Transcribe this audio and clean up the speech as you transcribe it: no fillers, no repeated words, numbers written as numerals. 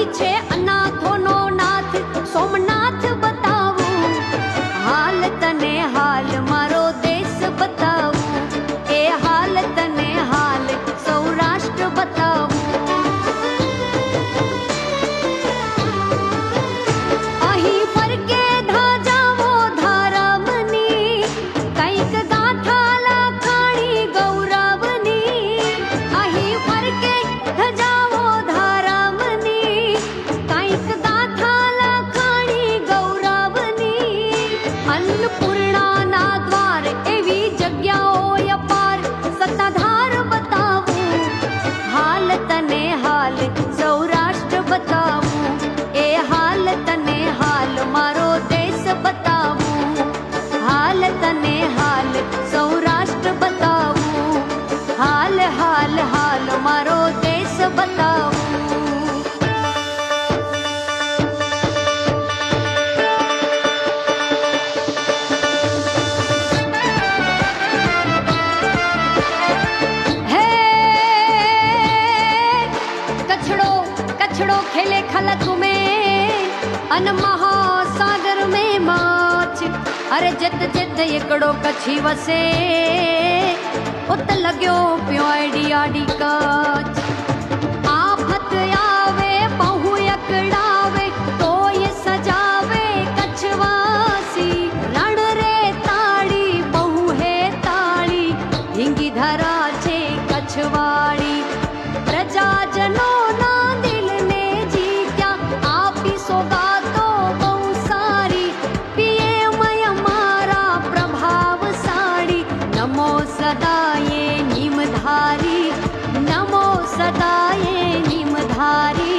ઈચ્છે અનાથોનો નાથ સોમનાથ બતાવું, હાલ તને હાલ મારો દેશ બતાવું, એ હાલ તને હાલ સૌરાષ્ટ્ર બતાવું. અહીં ફરકે ધજાવો ધર્મની, કંઈક ગાથા લખાણી ગૌરવની. અહીં ફરકે ધજાવો ધર્મની, કંઈક ગાથા લખાણી ગૌરવની. અન્નપૂર્ણાના દ્વારે એવી જગ્યાઓ અપાર સત્તાધાર બતાવું, હાલ તને હાલ સૌરાષ્ટ્ર બતાવું, એ હાલ તને હાલ મારો દેશ બતાવું, હાલ તને હાલ સૌરાષ્ટ્ર બતાવું, હાલ હાલ હાલ મારો દેશ બતાવું. है कछड़ो कछड़ो खेले खलक में अन महासागर में माछ. अरे जित जित एकड़ो कछी वसे उत लग्यो प्यो आडी आडी काच. आफत आवे बहु अकड़ावे तो ये सजावे कछवासी. रण रे ताड़ी बहु है ताड़ी ढींगी धरा छे कछवाड़ी. प्रजाजनो ना दिल ने जीत्या आपी सोगातो बहु सारी. पीएमय मारा प्रभावशाળી, नमो सदाये निमधारी, नमो सदाये निमधारी.